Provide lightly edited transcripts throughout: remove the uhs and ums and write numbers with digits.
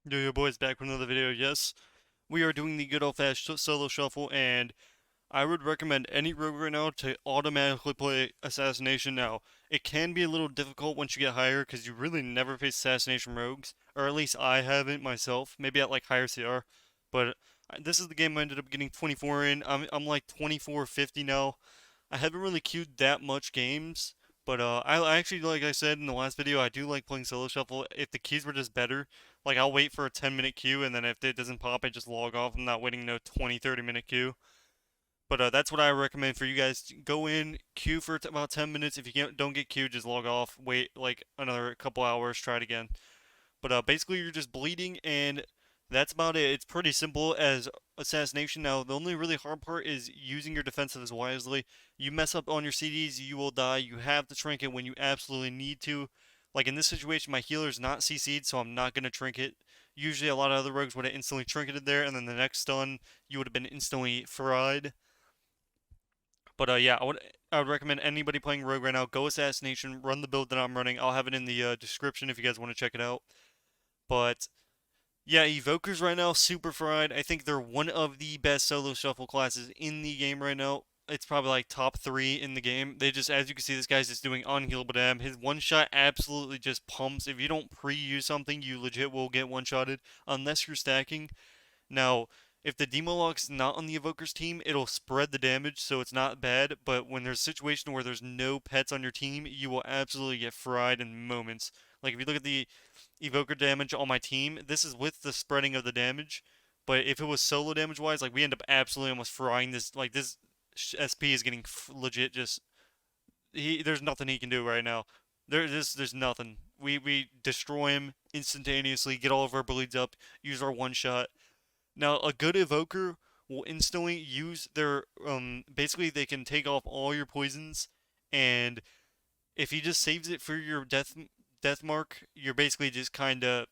Yo, boys, back with another video. Yes, we are doing the good old-fashioned solo shuffle, and I would recommend any rogue right now to automatically play Assassination. Now, it can be a little difficult once you get higher, because you really never face Assassination rogues, or at least I haven't myself, maybe at like higher CR, but this is the game I ended up getting 24 in. I'm like 2450 now. I haven't really queued that much games, but I actually, like I said in the last video, I do like playing solo shuffle. If the queues were just better, like I'll wait for a 10-minute queue, and then if it doesn't pop, I just log off. I'm not waiting no 20, 30-minute queue. But that's what I recommend for you guys. Go in, queue for about 10 minutes. If you don't get queued, just log off. Wait like another couple hours. Try it again. But basically, you're just bleeding, and that's about it. It's pretty simple as assassination. Now, the only really hard part is using your defensives wisely. You mess up on your CDs, you will die. You have to trinket when you absolutely need to. Like in this situation, my healer's not CC'd, so I'm not going to trinket. Usually, a lot of other rogues would have instantly trinketed there, and then the next stun, you would have been instantly fried. But yeah, I would recommend anybody playing Rogue right now, go Assassination, run the build that I'm running. I'll have it in the description if you guys want to check it out. But yeah, Evokers right now, super fried. I think they're one of the best solo shuffle classes in the game right now. It's probably like top three in the game. They just, as you can see, this guy's just doing unhealable damage. His one shot absolutely just pumps. If you don't pre-use something, you legit will get one-shotted unless you're stacking. Now, if the Demolog's not on the Evoker's team, it'll spread the damage, so it's not bad. But when there's a situation where there's no pets on your team, you will absolutely get fried in moments. Like if you look at the Evoker damage on my team, this is with the spreading of the damage. But if it was solo damage wise, like we end up absolutely almost frying this. Like this SP is getting legit just there's nothing he can do right now. There's nothing. We destroy him instantaneously, get all of our bleeds up, use our one shot. Now, a good evoker will instantly use their basically they can take off all your poisons, and if he just saves it for your death mark, you're basically just kind of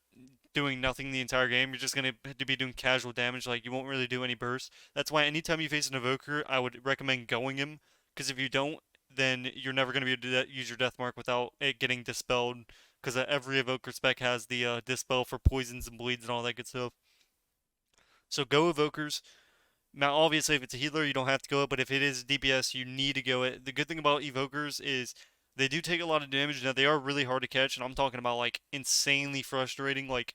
doing nothing the entire game. You're just gonna be doing casual damage, like you won't really do any burst. That's why anytime you face an evoker, I would recommend going him, because if you don't, then you're never gonna be able to use your death mark without it getting dispelled. Because every evoker spec has the dispel for poisons and bleeds and all that good stuff. So go evokers. Now, obviously, if it's a healer, you don't have to go it, but if it is DPS, you need to go it. The good thing about evokers is they do take a lot of damage. Now, they are really hard to catch, and I'm talking about like insanely frustrating. Like,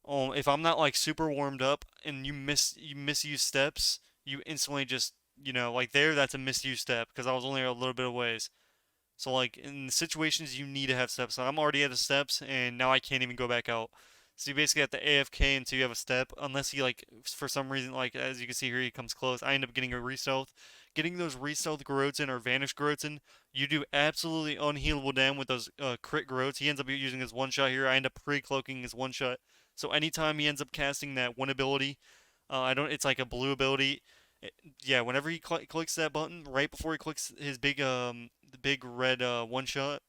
if I'm not like super warmed up and you misuse steps, you instantly just like there that's a misuse step because I was only a little bit of ways. So like in situations you need to have steps. So I'm already at the steps and now I can't even go back out. So you basically have to AFK until you have a step, unless he like for some reason like as you can see here he comes close. I end up getting a re-stealth. Getting those re-stealth growths in or vanish growths in, you do absolutely unhealable damage with those crit growths. He ends up using his one shot here. I end up pre-cloaking his one shot. So anytime he ends up casting that one ability, I don't. It's like a blue ability. Yeah, whenever he clicks that button right before he clicks his the big red one shot,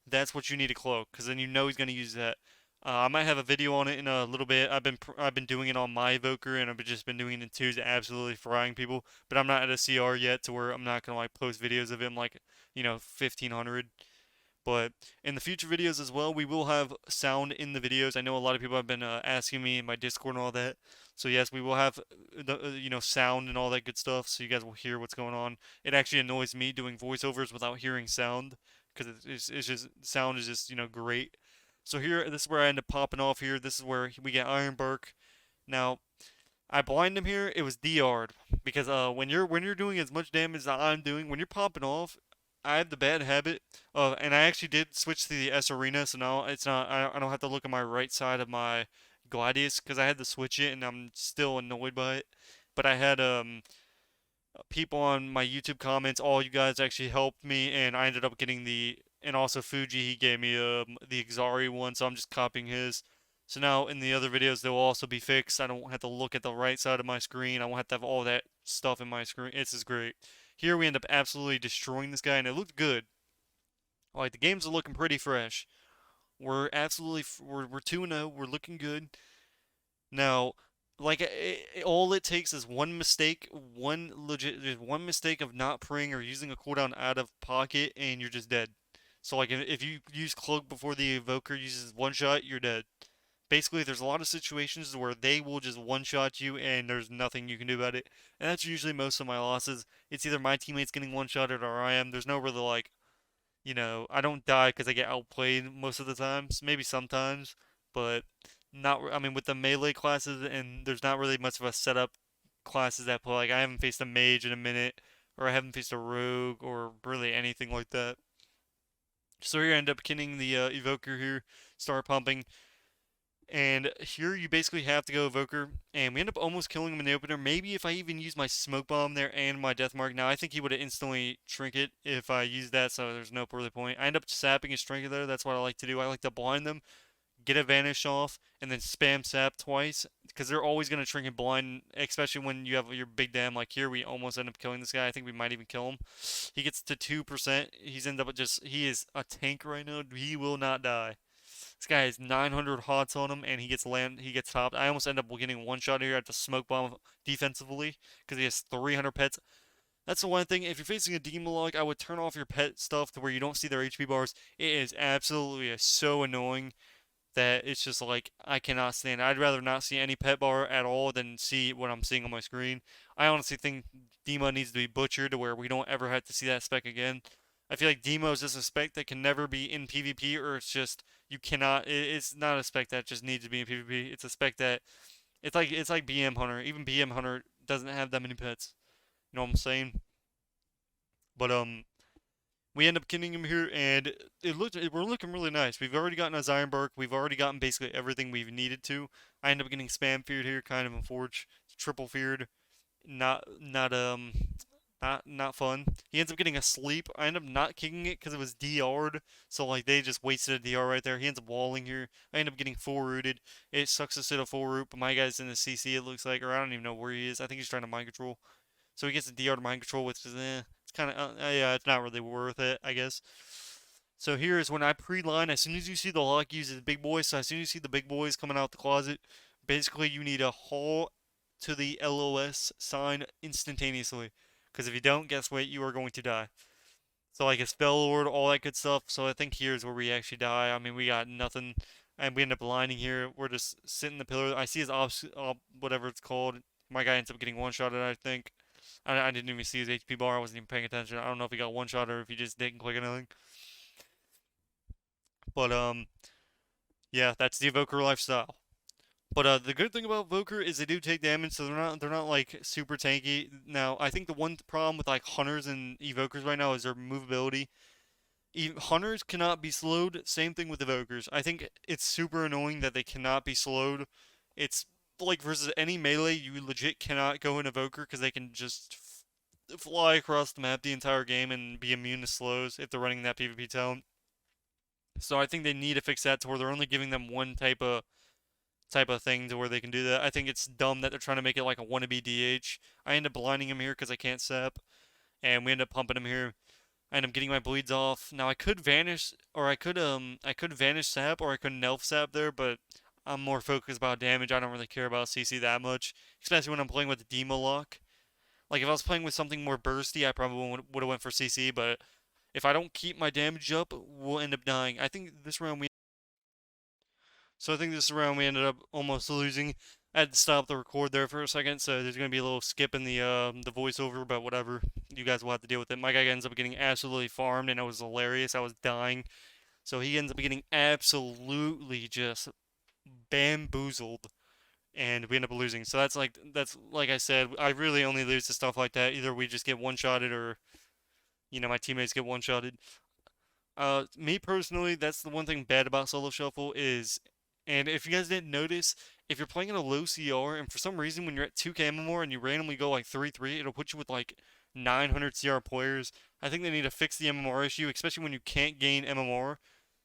that's what you need to cloak because then you know he's gonna use that. I might have a video on it in a little bit. I've been doing it on my evoker and I've just been doing it in twos, absolutely frying people. But I'm not at a CR yet to where I'm not gonna like post videos of him like 1500. But in the future videos as well, we will have sound in the videos. I know a lot of people have been asking me in my Discord and all that. So yes, we will have the sound and all that good stuff, so you guys will hear what's going on. It actually annoys me doing voiceovers without hearing sound because it's just sound is just great. So here, this is where I end up popping off here. This is where we get Ironbark. Now I blind him here. It was DR'd because when you're doing as much damage as I'm doing, when you're popping off, I have the bad habit of, and I actually did switch to the S arena, so now it's not. I don't have to look at my right side of my Gladius because I had to switch it, and I'm still annoyed by it. But I had people on my YouTube comments, all you guys actually helped me, and I ended up getting and also Fuji, he gave me the Xari one, so I'm just copying his. So now in the other videos, they'll also be fixed. I don't have to look at the right side of my screen. I won't have to have all that stuff in my screen. This is great. Here we end up absolutely destroying this guy, and it looked good. Like the games are looking pretty fresh. We're 2-0. We're looking good. Now, like all it takes is one mistake, just one mistake of not praying or using a cooldown out of pocket, and you're just dead. So like if you use cloak before the evoker uses one shot, you're dead. Basically, there's a lot of situations where they will just one-shot you and there's nothing you can do about it. And that's usually most of my losses. It's either my teammates getting one-shotted or I am. There's no really like, I don't die because I get outplayed most of the times. Maybe sometimes, but not. I mean, with the melee classes, and there's not really much of a setup classes that play. Like I haven't faced a mage in a minute, or I haven't faced a rogue, or really anything like that. So here I end up killing the evoker here, start pumping, and here you basically have to go evoker, and we end up almost killing him in the opener. Maybe if I even use my smoke bomb there and my death mark. Now I think he would have instantly trinket if I used that, so there's no further point. I end up sapping his trinket there. That's what I like to do. I like to blind them, get a vanish off, and then spam sap twice because they're always gonna trinket blind, especially when you have your big dam. Like here, we almost end up killing this guy. I think we might even kill him. He gets to 2%. He's ended up just he is a tank right now. He will not die. This guy has 900 hots on him, and he gets topped. I almost end up getting one shot here at the smoke bomb defensively because he has 300 pets. That's the one thing. If you're facing a demon log, I would turn off your pet stuff to where you don't see their HP bars. It is absolutely so annoying that it's just like I cannot stand it. I'd rather not see any pet bar at all than see what I'm seeing on my screen. I honestly think Demo needs to be butchered to where we don't ever have to see that spec again. I feel like Demo is just a spec that can never be in PvP, or it's just you cannot. It's not a spec that just needs to be in PvP. It's a spec that it's like BM Hunter. Even BM Hunter doesn't have that many pets. You know what I'm saying? But we end up killing him here, and we're looking really nice. We've already gotten a Iron Bark. We've already gotten basically everything we've needed to. I end up getting spam feared here, kind of a forge, triple feared, not not um not fun. He ends up getting a sleep. I end up not kicking it because it was DR'd, so like they just wasted a DR right there. He ends up walling here. I end up getting full rooted. It sucks to sit a full root, but my guy's in the CC it looks like, or I don't even know where he is. I think he's trying to mind control. So he gets a DR to mind control, which is it's kind of yeah, it's not really worth it, I guess. So here is when I pre-line. As soon as you see the lock uses big boys, so as soon as you see the big boys coming out the closet, basically you need to haul to the LOS sign instantaneously. Because if you don't, guess what? You are going to die. So like a spell lord, all that good stuff. So I think here's where we actually die. I mean, we got nothing, and we end up lining here. We're just sitting in the pillar. I see his whatever it's called. My guy ends up getting one shot at it, I think. I didn't even see his HP bar. I wasn't even paying attention. I don't know if he got one shot or if he just didn't click anything. But yeah, that's the evoker lifestyle. But the good thing about Evoker is they do take damage, so they're not like super tanky. Now, I think the one problem with like hunters and evokers right now is their movability. Hunters cannot be slowed. Same thing with evokers. I think it's super annoying that they cannot be slowed. It's like versus any melee, you legit cannot go in evoker because they can just fly across the map the entire game and be immune to slows if they're running that PvP talent. So I think they need to fix that to where they're only giving them one type of thing to where they can do that. I think it's dumb that they're trying to make it like a wannabe DH. I end up blinding him here because I can't sap, and we end up pumping him here. I end up getting my bleeds off. Now I could vanish, or I could vanish sap, or I could nelf sap there, but I'm more focused about damage. I don't really care about CC that much, especially when I'm playing with the Demo lock. Like if I was playing with something more bursty, I probably would have went for CC, but if I don't keep my damage up, we'll end up dying. I think this round we ended up almost losing. I had to stop the record there for a second, so there's gonna be a little skip in the voiceover, but whatever. You guys will have to deal with it. My guy ends up getting absolutely farmed, and it was hilarious. I was dying, so he ends up getting absolutely just bamboozled, and we end up losing. So that's like I said, I really only lose to stuff like that. Either we just get one shotted, or my teammates get one shotted. Me personally, that's the one thing bad about solo shuffle is, and if you guys didn't notice, if you're playing in a low CR and for some reason when you're at 2k MMR and you randomly go like 3-3, it'll put you with like 900 CR players. I think they need to fix the MMR issue, especially when you can't gain MMR.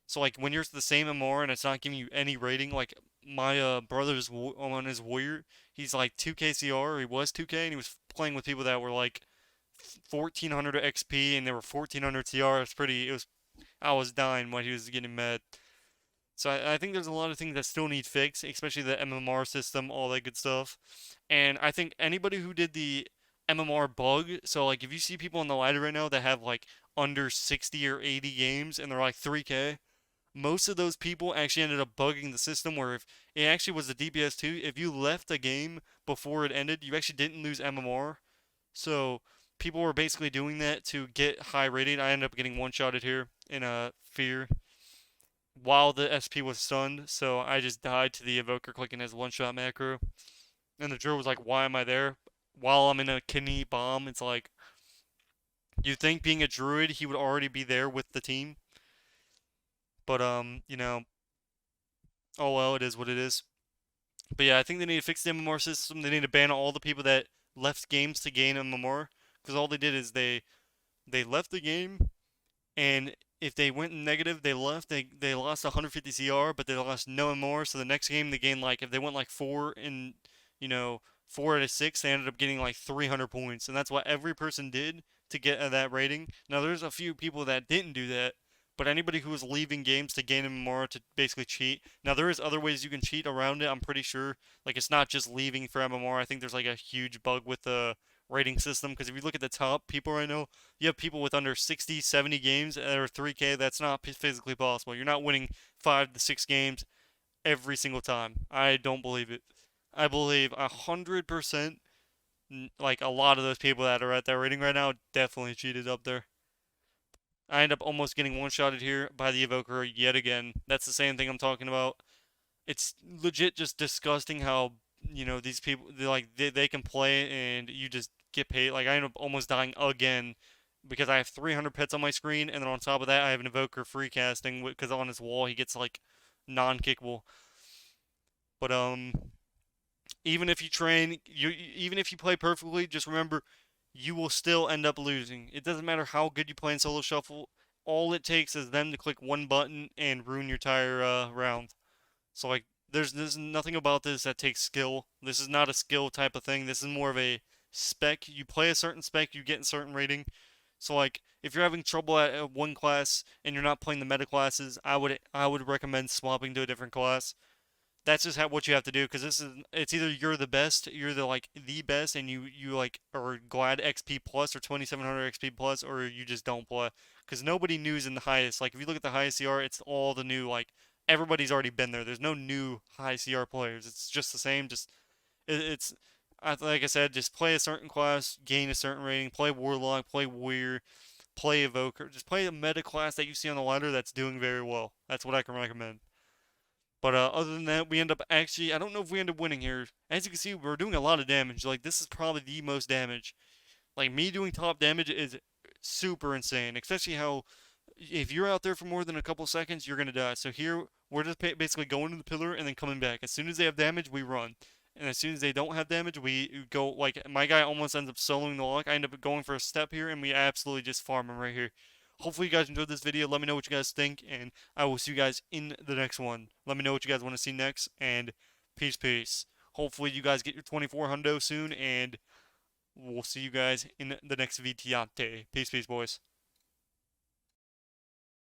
So like when you're the same MMR and it's not giving you any rating, like my brother's on his warrior, he's like 2k CR, or he was 2k, and he was playing with people that were like 1400 XP and they were 1400 CR. I was dying when he was getting mad. So I think there's a lot of things that still need fixed, especially the MMR system, all that good stuff. And I think anybody who did the MMR bug, so like if you see people on the ladder right now that have like under 60 or 80 games and they're like 3K, most of those people actually ended up bugging the system where if it actually was the DPS too, if you left a game before it ended, you actually didn't lose MMR. So people were basically doing that to get high rating. I ended up getting one-shotted here in a fear while the SP was stunned, so I just died to the evoker clicking his one-shot macro. And the druid was like, "Why am I there?" While I'm in a kidney bomb, it's like you think being a druid he would already be there with the team, but oh well, it is what it is. But yeah, I think they need to fix the MMR system. They need to ban all the people that left games to gain MMR, because all they did is they left the game, and if they went negative, they left. They lost 150 CR, but they lost no more. So the next game they gained like if they went like 4 out of 6, they ended up getting like 300 points, and that's what every person did to get that rating. Now there's a few people that didn't do that, but anybody who was leaving games to gain MMR to basically cheat. Now there is other ways you can cheat around it. I'm pretty sure. Like it's not just leaving for MMR. I think there's like a huge bug with the rating system because if you look at the top people right now, you have people with under 60, 70 games that are 3K. That's not physically possible. You're not winning 5 to 6 games every single time. I don't believe it. I believe 100%, like a lot of those people that are at that rating right now definitely cheated up there. I end up almost getting one-shotted here by the evoker yet again. That's the same thing I'm talking about. It's legit just disgusting how, these people, they can play and you just get paid. Like, I end up almost dying again because I have 300 pets on my screen, and then on top of that, I have an evoker free casting because on his wall he gets, like, non-kickable. But, even if you train, even if you play perfectly, just remember you will still end up losing. It doesn't matter how good you play in solo shuffle. All it takes is them to click one button and ruin your entire round. So like, there's nothing about this that takes skill. This is not a skill type of thing. This is more of a spec. You play a certain spec, you get a certain rating. So like, if you're having trouble at one class and you're not playing the meta classes, I would recommend swapping to a different class. That's just what you have to do because it's either you're the best, you're the best, and you like are glad XP plus or 2700 XP plus, or you just don't play because nobody new's in the highest. Like if you look at the highest CR, it's all the new, like everybody's already been there. There's no new high CR players. It's just the same. Just it's like I said, just play a certain class, gain a certain rating, play Warlock, play Weir, play Evoker, just play a meta class that you see on the ladder that's doing very well. That's what I can recommend. But other than that, we end up actually, I don't know if we end up winning here. As you can see, we're doing a lot of damage. Like, this is probably the most damage. Like, me doing top damage is super insane. Especially how, if you're out there for more than a couple seconds, you're going to die. So here, we're just basically going to the pillar and then coming back. As soon as they have damage, we run. And as soon as they don't have damage, we go, like, my guy almost ends up soloing the lock. I end up going for a step here, and we absolutely just farm him right here. Hopefully you guys enjoyed this video. Let me know what you guys think, and I will see you guys in the next one. Let me know what you guys want to see next, and peace, peace. Hopefully you guys get your 24 hundo soon, and we'll see you guys in the next VTante. Peace, peace, boys.